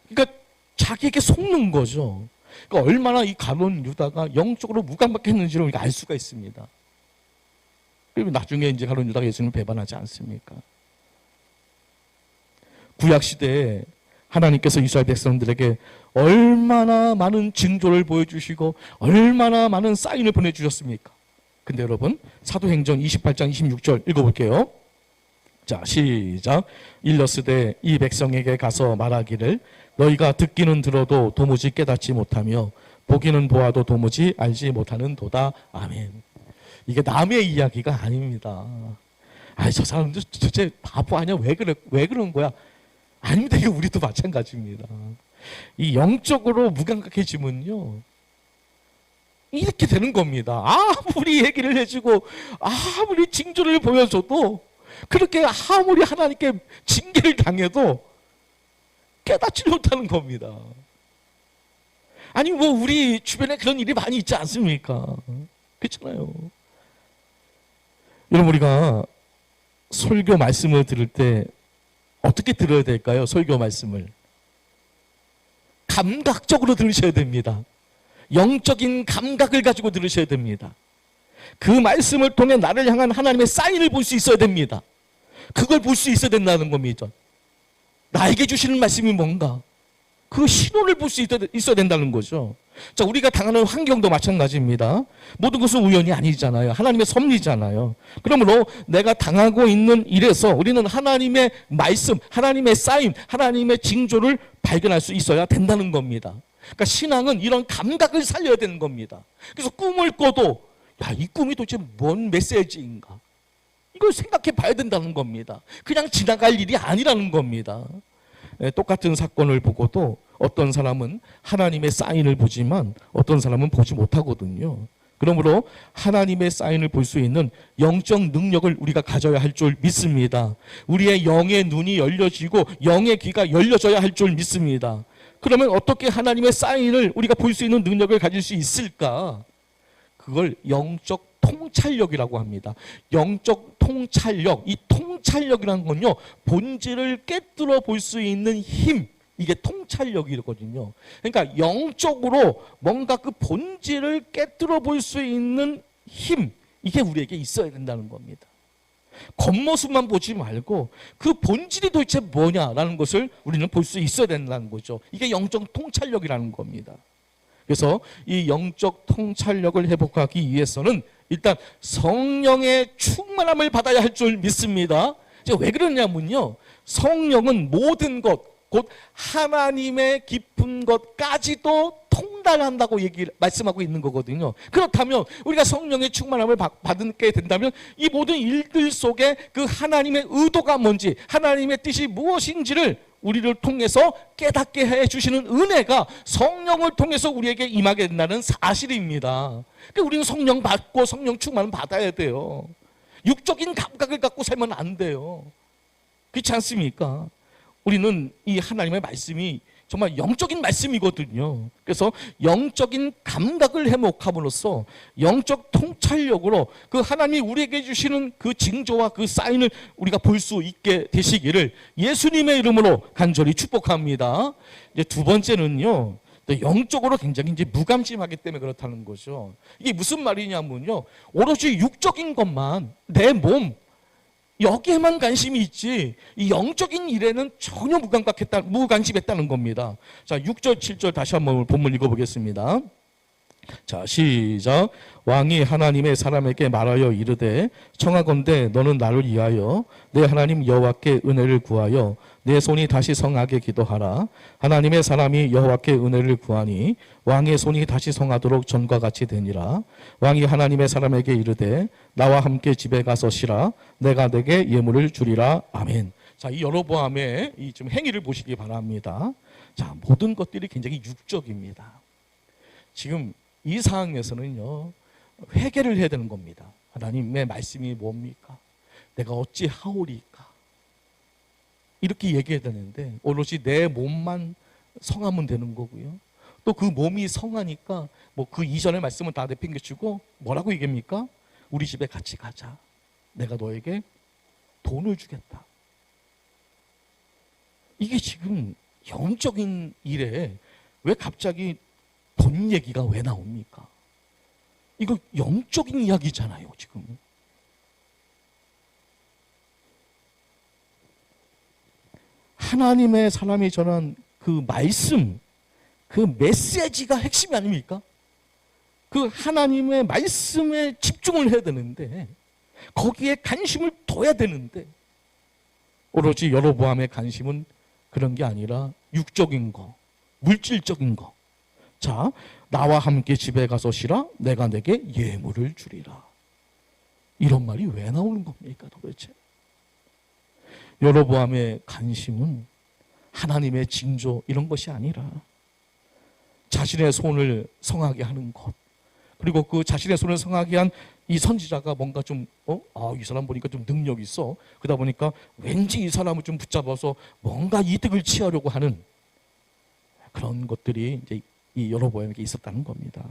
그러니까 자기에게 속는 거죠. 그러니까 얼마나 이 가룟 유다가 영적으로 무감각했는지를 우리가 알 수가 있습니다. 그리고 나중에 이제 가룟 유다가 예수님을 배반하지 않습니까? 구약 시대에 하나님께서 이스라엘 백성들에게 얼마나 많은 징조를 보여주시고 얼마나 많은 사인을 보내주셨습니까? 근데 여러분 사도행전 28장 26절 읽어볼게요. 자, 시작. 일러스되 이 백성에게 가서 말하기를 너희가 듣기는 들어도 도무지 깨닫지 못하며 보기는 보아도 도무지 알지 못하는 도다. 아멘. 이게 남의 이야기가 아닙니다. 아니, 저 사람들 도대체 바보 아니야? 왜 그런 거야? 아닙니다. 이게 우리도 마찬가지입니다. 이 영적으로 무감각해지면요, 이렇게 되는 겁니다. 아무리 얘기를 해주고 아무리 징조를 보여줘도, 그렇게 아무리 하나님께 징계를 당해도 깨닫지 못하는 겁니다. 아니 뭐 우리 주변에 그런 일이 많이 있지 않습니까? 그렇잖아요. 여러분, 우리가 설교 말씀을 들을 때 어떻게 들어야 될까요? 설교 말씀을 감각적으로 들으셔야 됩니다. 영적인 감각을 가지고 들으셔야 됩니다. 그 말씀을 통해 나를 향한 하나님의 사인을 볼 수 있어야 됩니다. 그걸 볼 수 있어야 된다는 겁니다. 나에게 주시는 말씀이 뭔가, 그 신호를 볼 수 있어야 된다는 거죠. 자, 우리가 당하는 환경도 마찬가지입니다. 모든 것은 우연이 아니잖아요. 하나님의 섭리잖아요. 그러므로 내가 당하고 있는 일에서 우리는 하나님의 말씀, 하나님의 사인, 하나님의 징조를 발견할 수 있어야 된다는 겁니다. 그러니까 신앙은 이런 감각을 살려야 되는 겁니다. 그래서 꿈을 꿔도 이 꿈이 도대체 뭔 메시지인가, 이걸 생각해 봐야 된다는 겁니다. 그냥 지나갈 일이 아니라는 겁니다. 똑같은 사건을 보고도 어떤 사람은 하나님의 사인을 보지만 어떤 사람은 보지 못하거든요. 그러므로 하나님의 사인을 볼 수 있는 영적 능력을 우리가 가져야 할 줄 믿습니다. 우리의 영의 눈이 열려지고 영의 귀가 열려져야 할 줄 믿습니다. 그러면 어떻게 하나님의 사인을 우리가 볼 수 있는 능력을 가질 수 있을까? 그걸 영적 통찰력이라고 합니다. 영적 통찰력, 이 통찰력이라는 건요, 본질을 깨뜨려 볼 수 있는 힘, 이게 통찰력이거든요. 그러니까 영적으로 뭔가 그 본질을 깨뜨려 볼 수 있는 힘, 이게 우리에게 있어야 된다는 겁니다. 겉모습만 보지 말고 그 본질이 도대체 뭐냐라는 것을 우리는 볼 수 있어야 된다는 거죠. 이게 영적 통찰력이라는 겁니다. 그래서 이 영적 통찰력을 회복하기 위해서는 일단 성령의 충만함을 받아야 할 줄 믿습니다. 제가 왜 그러냐면요, 성령은 모든 것, 곧 하나님의 깊은 것까지도 통달한다고 말씀하고 있는 거거든요. 그렇다면 우리가 성령의 충만함을 받게 된다면 이 모든 일들 속에 그 하나님의 의도가 뭔지, 하나님의 뜻이 무엇인지를 우리를 통해서 깨닫게 해주시는 은혜가 성령을 통해서 우리에게 임하게 된다는 사실입니다. 그러니까 우리는 성령 받고 성령 충만을 받아야 돼요. 육적인 감각을 갖고 살면 안 돼요. 그렇지 않습니까? 우리는 이 하나님의 말씀이 정말 영적인 말씀이거든요. 그래서 영적인 감각을 회복함으로써 영적 통찰력으로 그 하나님이 우리에게 주시는 그 징조와 그 사인을 우리가 볼 수 있게 되시기를 예수님의 이름으로 간절히 축복합니다. 이제 두 번째는요, 영적으로 굉장히 이제 무감심하기 때문에 그렇다는 거죠. 이게 무슨 말이냐면요, 오로지 육적인 것만, 내 몸, 여기에만 관심이 있지 이 영적인 일에는 전혀 무관심했다는 겁니다. 자, 6절 7절 다시 한번 본문 읽어보겠습니다. 자, 시작. 왕이 하나님의 사람에게 말하여 이르되 청하건대 너는 나를 위하여 내 하나님 여호와께 은혜를 구하여 내 손이 다시 성하게 기도하라. 하나님의 사람이 여호와께 은혜를 구하니 왕의 손이 다시 성하도록 전과 같이 되니라. 왕이 하나님의 사람에게 이르되 나와 함께 집에 가서 쉬라. 내가 내게 예물을 주리라. 아멘. 자, 이 여로보암의 이 좀 행위를 보시기 바랍니다. 자, 모든 것들이 굉장히 육적입니다. 지금 이 상황에서는요, 회개를 해야 되는 겁니다. 하나님의 말씀이 뭡니까? 내가 어찌 하오리까? 이렇게 얘기해야 되는데 오롯이 내 몸만 성하면 되는 거고요. 또 그 몸이 성하니까 뭐 그 이전의 말씀은 다 내팽개치고 뭐라고 얘기합니까? 우리 집에 같이 가자. 내가 너에게 돈을 주겠다. 이게 지금 영적인 일에 왜 갑자기 돈 얘기가 왜 나옵니까? 이거 영적인 이야기잖아요, 지금. 하나님의 사람이 전한 그 말씀, 그 메시지가 핵심이 아닙니까? 그 하나님의 말씀에 집중을 해야 되는데, 거기에 관심을 둬야 되는데, 오로지 여로보암의 관심은 그런 게 아니라 육적인 거, 물질적인 거. 자, 나와 함께 집에 가서 쉬라. 내가 내게 예물을 주리라. 이런 말이 왜 나오는 겁니까 도대체? 여로보암의 관심은 하나님의 징조 이런 것이 아니라 자신의 손을 성하게 하는 것, 그리고 그 자신의 손을 성하게 한 이 선지자가 뭔가 좀 이 사람 보니까 좀 능력이 있어. 그러다 보니까 왠지 이 사람을 좀 붙잡아서 뭔가 이득을 취하려고 하는 그런 것들이 이제 이 여로보암에게 있었다는 겁니다.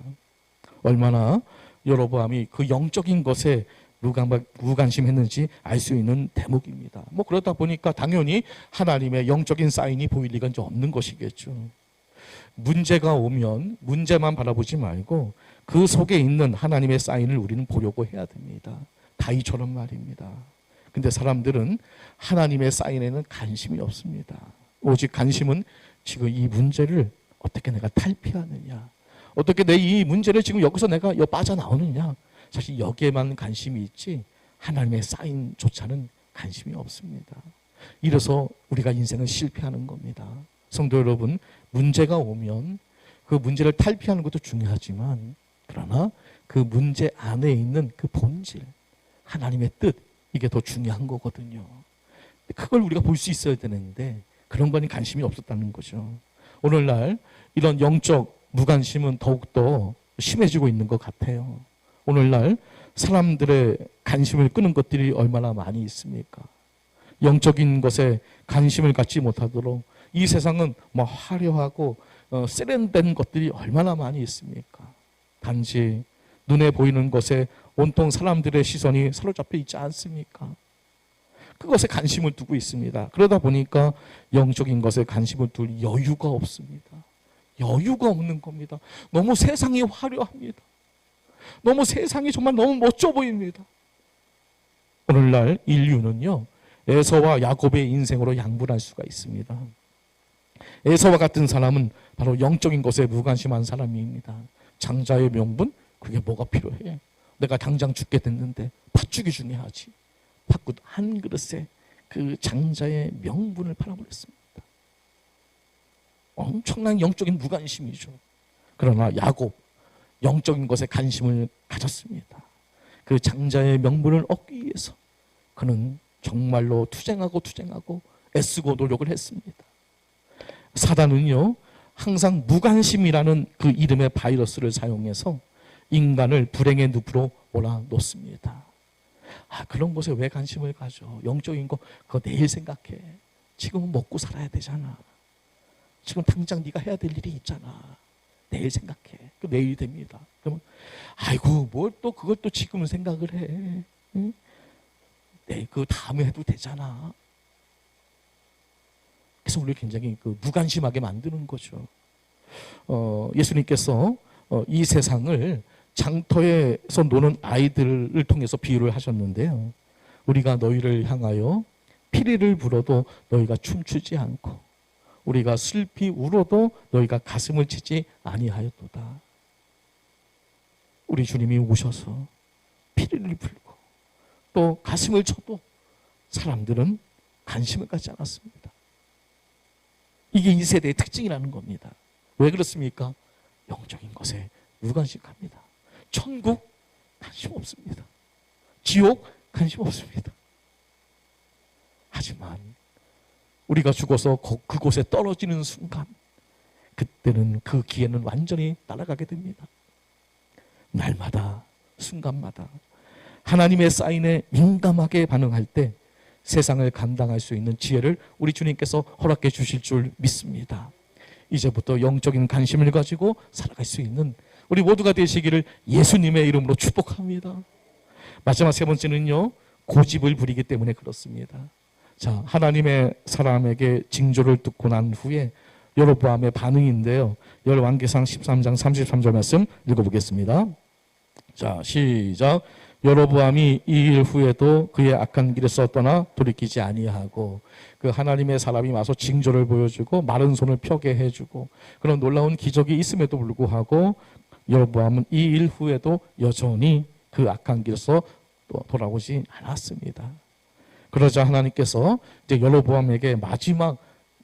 얼마나 여로보암이 그 영적인 것에 무관심했는지 알 수 있는 대목입니다. 뭐 그러다 보니까 당연히 하나님의 영적인 사인이 보일 리가 이제 없는 것이겠죠. 문제가 오면 문제만 바라보지 말고 그 속에 있는 하나님의 사인을 우리는 보려고 해야 됩니다. 다윗처럼 말입니다. 근데 사람들은 하나님의 사인에는 관심이 없습니다. 오직 관심은 지금 이 문제를 어떻게 내가 탈피하느냐, 어떻게 내 이 문제를 지금 여기서 내가 빠져나오느냐, 사실 여기에만 관심이 있지 하나님의 사인조차는 관심이 없습니다. 이래서 우리가 인생을 실패하는 겁니다. 성도 여러분, 문제가 오면 그 문제를 탈피하는 것도 중요하지만 그러나 그 문제 안에 있는 그 본질, 하나님의 뜻, 이게 더 중요한 거거든요. 그걸 우리가 볼 수 있어야 되는데 그런 거니 관심이 없었다는 거죠. 오늘날 이런 영적 무관심은 더욱더 심해지고 있는 것 같아요. 오늘날 사람들의 관심을 끄는 것들이 얼마나 많이 있습니까? 영적인 것에 관심을 갖지 못하도록 이 세상은 뭐 화려하고 세련된 것들이 얼마나 많이 있습니까? 단지 눈에 보이는 것에 온통 사람들의 시선이 사로잡혀 있지 않습니까? 그것에 관심을 두고 있습니다. 그러다 보니까 영적인 것에 관심을 둘 여유가 없습니다. 여유가 없는 겁니다. 너무 세상이 화려합니다. 너무 세상이 정말 너무 멋져 보입니다. 오늘날 인류는요, 에서와 야곱의 인생으로 양분할 수가 있습니다. 에서와 같은 사람은 바로 영적인 것에 무관심한 사람입니다. 장자의 명분? 그게 뭐가 필요해? 내가 당장 죽게 됐는데 팥죽이 중요하지. 팥국 한 그릇에 그 장자의 명분을 팔아버렸습니다. 엄청난 영적인 무관심이죠. 그러나 야곱, 영적인 것에 관심을 가졌습니다. 그 장자의 명분을 얻기 위해서 그는 정말로 투쟁하고 애쓰고 노력을 했습니다. 사단은요, 항상 무관심이라는 그 이름의 바이러스를 사용해서 인간을 불행의 늪으로 몰아놓습니다. 그런 것에 왜 관심을 가져? 영적인 거 그거 내일 생각해. 지금은 먹고 살아야 되잖아. 지금 당장 네가 해야 될 일이 있잖아. 내일 생각해. 그 내일이 됩니다. 그러면 아이고 뭘 또 그걸 또 지금 생각을 해. 응? 네, 그 다음에 해도 되잖아. 그래서 우리를 굉장히 그 무관심하게 만드는 거죠. 예수님께서 이 세상을 장터에서 노는 아이들을 통해서 비유를 하셨는데요. 우리가 너희를 향하여 피리를 불어도 너희가 춤추지 않고 우리가 슬피 울어도 너희가 가슴을 치지 아니하였도다. 우리 주님이 오셔서 피리를 불고 또 가슴을 쳐도 사람들은 관심을 갖지 않았습니다. 이게 이 세대의 특징이라는 겁니다. 왜 그렇습니까? 영적인 것에 무관심합니다. 천국 관심 없습니다. 지옥 관심 없습니다. 하지만 우리가 죽어서 그곳에 떨어지는 순간 그때는 그 기회는 완전히 날아가게 됩니다. 날마다 순간마다 하나님의 사인에 민감하게 반응할 때 세상을 감당할 수 있는 지혜를 우리 주님께서 허락해 주실 줄 믿습니다. 이제부터 영적인 관심을 가지고 살아갈 수 있는 우리 모두가 되시기를 예수님의 이름으로 축복합니다. 마지막 세 번째는요, 고집을 부리기 때문에 그렇습니다. 자, 하나님의 사람에게 징조를 듣고 난 후에 여로보암의 반응인데요. 열왕기상 13장 33절 말씀 읽어보겠습니다. 자, 시작. 여로보암이 이 일 후에도 그의 악한 길에서 떠나 돌이키지 아니하고 그 하나님의 사람이 와서 징조를 보여주고 마른 손을 펴게 해주고 그런 놀라운 기적이 있음에도 불구하고 여로보암은 이 일 후에도 여전히 그 악한 길에서 돌아오지 않았습니다. 그러자 하나님께서 이제 여로보암에게 마지막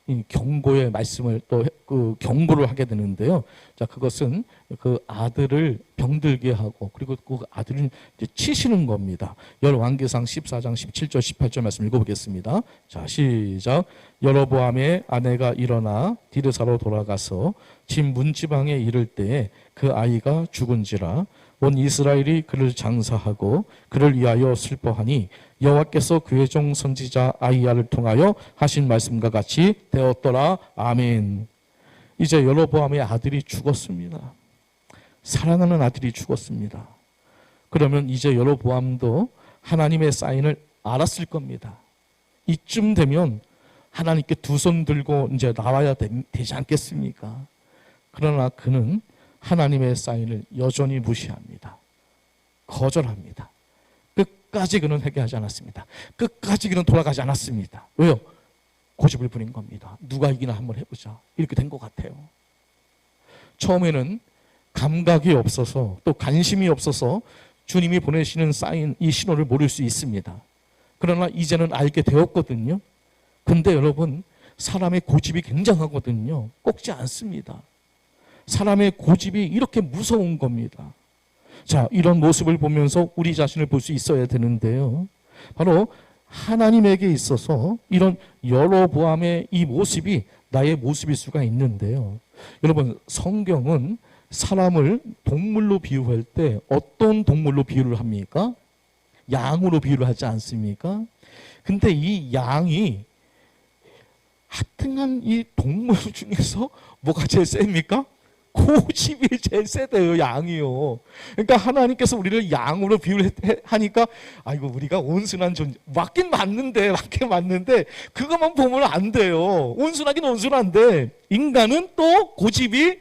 이 경고의 말씀을 또 그 경고를 하게 되는데요. 자, 그것은 그 아들을 병들게 하고 그리고 그 아들을 이제 치시는 겁니다. 열왕기상 14장 17절 18절 말씀 읽어보겠습니다. 자, 시작. 여로보암의 아내가 일어나 디르사로 돌아가서 집 문지방에 이를 때에 그 아이가 죽은지라 온 이스라엘이 그를 장사하고 그를 위하여 슬퍼하니 여호와께서 그의 종 선지자 아이야를 통하여 하신 말씀과 같이 되었더라. 아멘. 이제 여로보암의 아들이 죽었습니다. 사랑하는 아들이 죽었습니다. 그러면 이제 여로보암도 하나님의 사인을 알았을 겁니다. 이쯤 되면 하나님께 두 손 들고 이제 나와야 되지 않겠습니까? 그러나 그는 하나님의 사인을 여전히 무시합니다. 거절합니다. 끝까지 그는 회개하지 않았습니다. 끝까지 그는 돌아가지 않았습니다. 왜요? 고집을 부린 겁니다. 누가 이기나 한번 해보자. 이렇게 된 것 같아요. 처음에는 감각이 없어서 또 관심이 없어서 주님이 보내시는 사인, 이 신호를 모를 수 있습니다. 그러나 이제는 알게 되었거든요. 근데 여러분, 사람의 고집이 굉장하거든요. 꺾지 않습니다. 사람의 고집이 이렇게 무서운 겁니다. 자, 이런 모습을 보면서 우리 자신을 볼 수 있어야 되는데요. 바로 하나님에게 있어서 이런 여로보암의 이 모습이 나의 모습일 수가 있는데요. 여러분, 성경은 사람을 동물로 비유할 때 어떤 동물로 비유를 합니까? 양으로 비유를 하지 않습니까? 근데 이 양이 하여튼간 이 동물 중에서 뭐가 제일 셉니까? 고집이 제일 세대요, 양이요. 그러니까 하나님께서 우리를 양으로 비유를 하니까 아이고 우리가 온순한 존재, 맞긴 맞는데 그것만 보면 안 돼요. 온순하긴 온순한데 인간은 또 고집이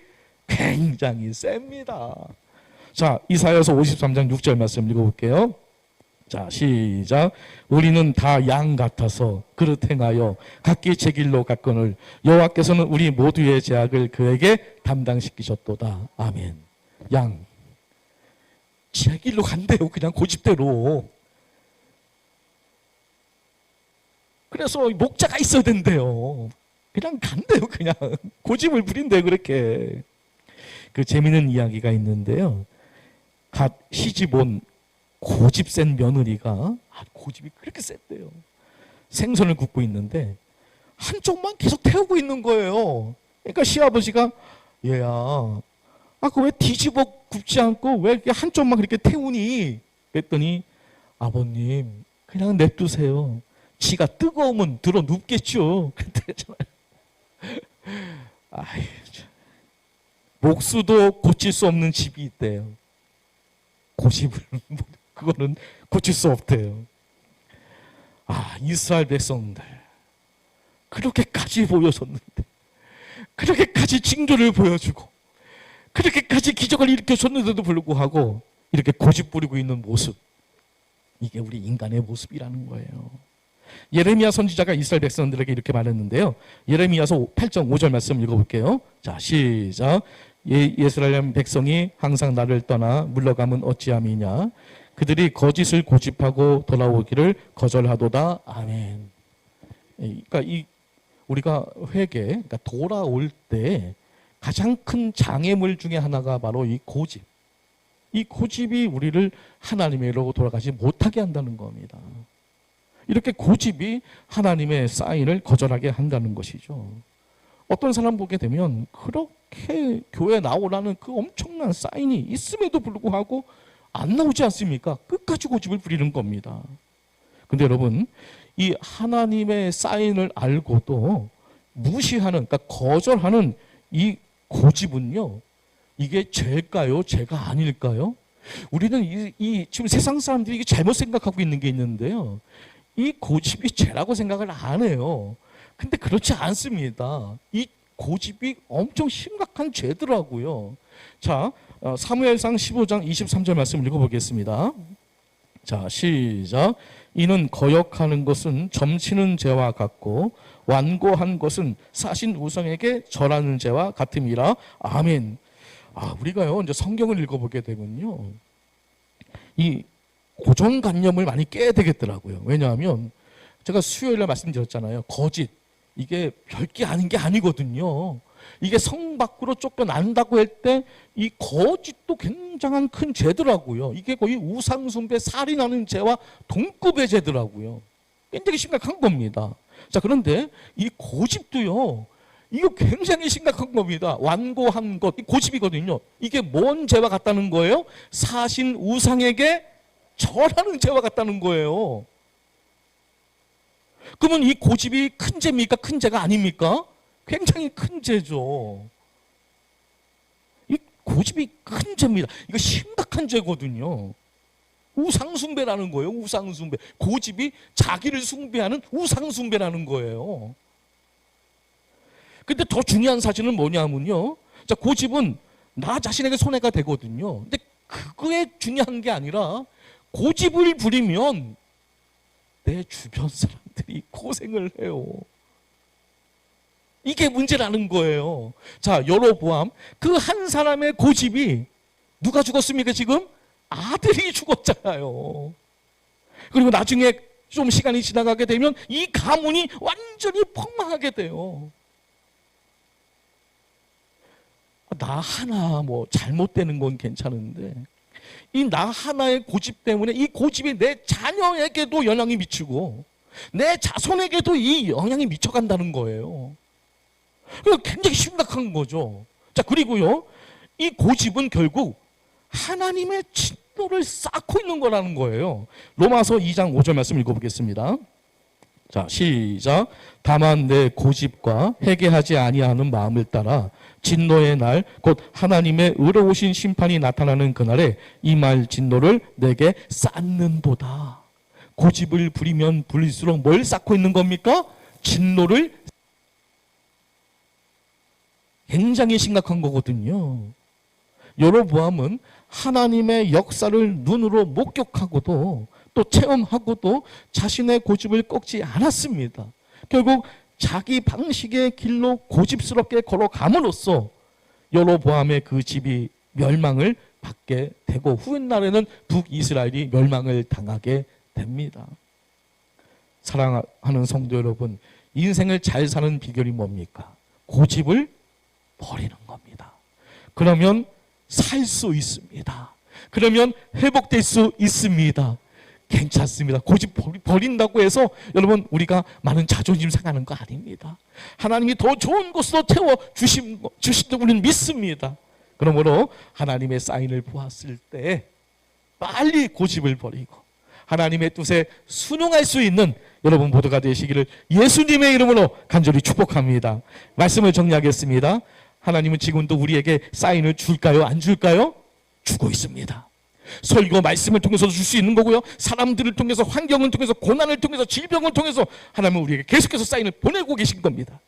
굉장히 셉니다. 자, 이사야서 53장 6절 말씀 읽어볼게요. 자, 시작. 우리는 다 양 같아서 그릇 행하여 각기 제 길로 갔거늘 여호와께서는 우리 모두의 죄악을 그에게 담당시키셨도다. 아멘. 양 제 길로 간대요. 그냥 고집대로. 그래서 목자가 있어야 된대요. 그냥 간대요. 그냥 고집을 부린대요. 그렇게. 그 재미있는 이야기가 있는데요. 갓 시집 온 고집 센 며느리가 고집이 그렇게 셌대요. 생선을 굽고 있는데 한쪽만 계속 태우고 있는 거예요. 그러니까 시아버지가 얘야, 아까 왜 뒤집어 굽지 않고 왜 이렇게 한쪽만 그렇게 태우니? 그랬더니 아버님 그냥 냅두세요. 지가 뜨거우면 들어 눕겠죠. 그랬잖아요. 아이, 목수도 고칠 수 없는 집이 있대요. 고집을 그거는 고칠 수 없대요. 아, 이스라엘 백성들 그렇게까지 보여줬는데, 그렇게까지 징조를 보여주고, 그렇게까지 기적을 일으켜줬는데도 불구하고 이렇게 고집 부리고 있는 모습, 이게 우리 인간의 모습이라는 거예요. 예레미야 선지자가 이스라엘 백성들에게 이렇게 말했는데요. 예레미야서 8장 5절 말씀 읽어볼게요. 자, 시작. 이스라엘 백성이 항상 나를 떠나 물러가면 어찌함이냐. 그들이 거짓을 고집하고 돌아오기를 거절하도다. 아멘. 그러니까 우리가 회개, 그러니까 돌아올 때 가장 큰 장애물 중에 하나가 바로 이 고집. 이 고집이 우리를 하나님으로 돌아가지 못하게 한다는 겁니다. 이렇게 고집이 하나님의 사인을 거절하게 한다는 것이죠. 어떤 사람 보게 되면 그렇게 교회 나오라는 그 엄청난 사인이 있음에도 불구하고 안 나오지 않습니까? 끝까지 고집을 부리는 겁니다. 근데 여러분, 이 하나님의 사인을 알고도 무시하는, 그러니까 거절하는 이 고집은요, 이게 죄일까요? 죄가 아닐까요? 우리는 지금 세상 사람들이 이게 잘못 생각하고 있는 게 있는데요. 이 고집이 죄라고 생각을 안 해요. 근데 그렇지 않습니다. 이 고집이 엄청 심각한 죄더라고요. 자, 사무엘상 15장 23절 말씀 읽어보겠습니다. 자, 시작. 이는 거역하는 것은 점치는 죄와 같고 완고한 것은 사신 우상에게 절하는 죄와 같음이라. 아멘. 아, 우리가요 이제 성경을 읽어보게 되면요, 이 고정관념을 많이 깨야 되겠더라고요. 왜냐하면 제가 수요일에 말씀드렸잖아요. 거짓. 이게 별게 아닌 게 아니거든요. 이게 성 밖으로 쫓겨난다고 할 때 이 거짓도 굉장한 큰 죄더라고요. 이게 거의 우상숭배, 살인하는 죄와 동급의 죄더라고요. 굉장히 심각한 겁니다. 자, 그런데 이 고집도요, 이거 굉장히 심각한 겁니다. 완고한 것, 이 고집이거든요. 이게 뭔 죄와 같다는 거예요? 사신 우상에게 절하는 죄와 같다는 거예요. 그러면 이 고집이 큰 죄입니까? 큰 죄가 아닙니까? 굉장히 큰 죄죠. 이 고집이 큰 죄입니다. 이거 심각한 죄거든요. 우상숭배라는 거예요. 우상숭배. 고집이 자기를 숭배하는 우상숭배라는 거예요. 근데 더 중요한 사실은 뭐냐면요. 자, 고집은 나 자신에게 손해가 되거든요. 근데 그거에 중요한 게 아니라 고집을 부리면 내 주변 사람들이 고생을 해요. 이게 문제라는 거예요. 자, 여로보암 그 한 사람의 고집이 누가 죽었습니까? 지금 아들이 죽었잖아요. 그리고 나중에 좀 시간이 지나가게 되면 이 가문이 완전히 폭망하게 돼요. 나 하나 뭐 잘못되는 건 괜찮은데 이 나 하나의 고집 때문에 이 고집이 내 자녀에게도 영향이 미치고 내 자손에게도 이 영향이 미쳐간다는 거예요. 그러니까 굉장히 심각한 거죠. 자, 그리고요, 이 고집은 결국 하나님의 진노를 쌓고 있는 거라는 거예요. 로마서 2장 5절 말씀 읽어보겠습니다. 자, 시작. 다만 내 고집과 회개하지 아니하는 마음을 따라 진노의 날 곧 하나님의 의로우신 심판이 나타나는 그날에 이 말 진노를 내게 쌓는도다. 고집을 부리면 부릴수록 뭘 쌓고 있는 겁니까? 진노를. 굉장히 심각한 거거든요. 여로보암은 하나님의 역사를 눈으로 목격하고도 또 체험하고도 자신의 고집을 꺾지 않았습니다. 결국 자기 방식의 길로 고집스럽게 걸어감으로써 여로보암의 그 집이 멸망을 받게 되고 후날에는 북이스라엘이 멸망을 당하게 됩니다. 사랑하는 성도 여러분, 인생을 잘 사는 비결이 뭡니까? 고집을 버리는 겁니다. 그러면 살 수 있습니다. 그러면 회복될 수 있습니다. 괜찮습니다. 고집 버린다고 해서 여러분 우리가 많은 자존심 상하는 거 아닙니다. 하나님이 더 좋은 곳으로 태워 주신다고 우리는 믿습니다. 그러므로 하나님의 사인을 보았을 때 빨리 고집을 버리고 하나님의 뜻에 순응할 수 있는 여러분 모두가 되시기를 예수님의 이름으로 간절히 축복합니다. 말씀을 정리하겠습니다. 하나님은 지금도 우리에게 사인을 줄까요? 안 줄까요? 주고 있습니다. 설교 말씀을 통해서도 줄 수 있는 거고요. 사람들을 통해서, 환경을 통해서, 고난을 통해서, 질병을 통해서 하나님은 우리에게 계속해서 사인을 보내고 계신 겁니다.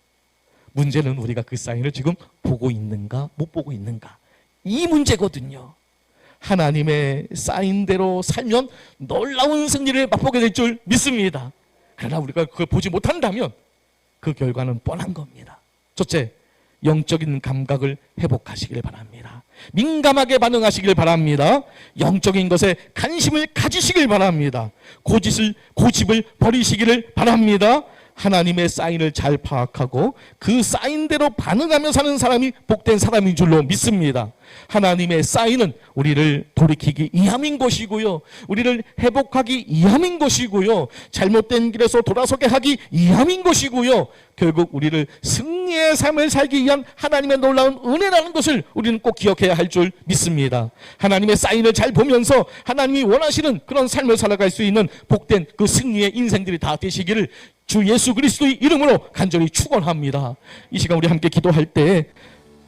문제는 우리가 그 사인을 지금 보고 있는가 못 보고 있는가, 이 문제거든요. 하나님의 사인대로 살면 놀라운 승리를 맛보게 될 줄 믿습니다. 그러나 우리가 그걸 보지 못한다면 그 결과는 뻔한 겁니다. 첫째, 영적인 감각을 회복하시길 바랍니다. 민감하게 반응하시길 바랍니다. 영적인 것에 관심을 가지시길 바랍니다. 고집을 버리시기를 바랍니다. 하나님의 사인을 잘 파악하고 그 사인대로 반응하며 사는 사람이 복된 사람인 줄로 믿습니다. 하나님의 사인은 우리를 돌이키기 위함인 것이고요, 우리를 회복하기 위함인 것이고요, 잘못된 길에서 돌아서게 하기 위함인 것이고요, 결국 우리를 승리의 삶을 살기 위한 하나님의 놀라운 은혜라는 것을 우리는 꼭 기억해야 할 줄 믿습니다. 하나님의 사인을 잘 보면서 하나님이 원하시는 그런 삶을 살아갈 수 있는 복된 그 승리의 인생들이 다 되시기를 주 예수 그리스도의 이름으로 간절히 축원합니다. 이 시간 우리 함께 기도할 때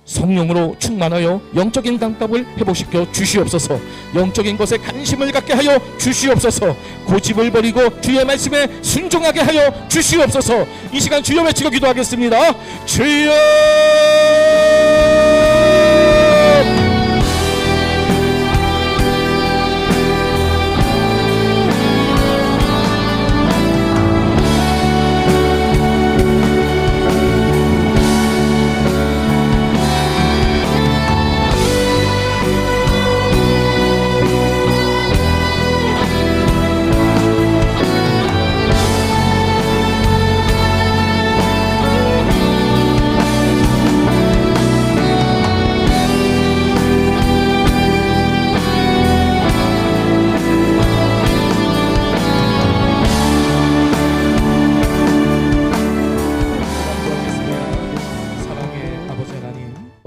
성령으로 충만하여 영적인 감각을 회복시켜 주시옵소서. 영적인 것에 관심을 갖게 하여 주시옵소서. 고집을 버리고 주의 말씀에 순종하게 하여 주시옵소서. 이 시간 주여 외치고 기도하겠습니다. 주여!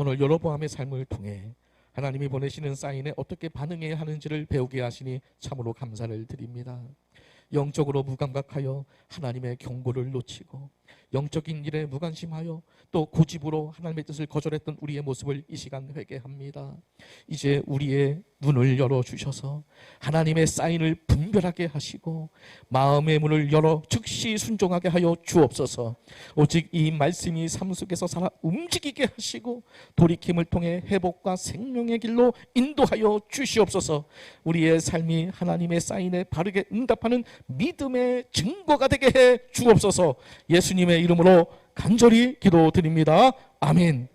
오늘 여로보암의 삶을 통해 하나님이 보내시는 사인에 어떻게 반응해야 하는지를 배우게 하시니 참으로 감사를 드립니다. 영적으로 무감각하여 하나님의 경고를 놓치고 영적인 일에 무관심하여 또 고집으로 하나님의 뜻을 거절했던 우리의 모습을 이 시간 회개합니다. 이제 우리의 눈을 열어주셔서 하나님의 사인을 분별하게 하시고 마음의 문을 열어 즉시 순종하게 하여 주옵소서. 오직 이 말씀이 삶 속에서 살아 움직이게 하시고 돌이킴을 통해 회복과 생명의 길로 인도하여 주시옵소서. 우리의 삶이 하나님의 사인에 바르게 응답하는 믿음의 증거가 되게 해 주옵소서. 예수님의 이름으로 간절히 기도드립니다. 아멘.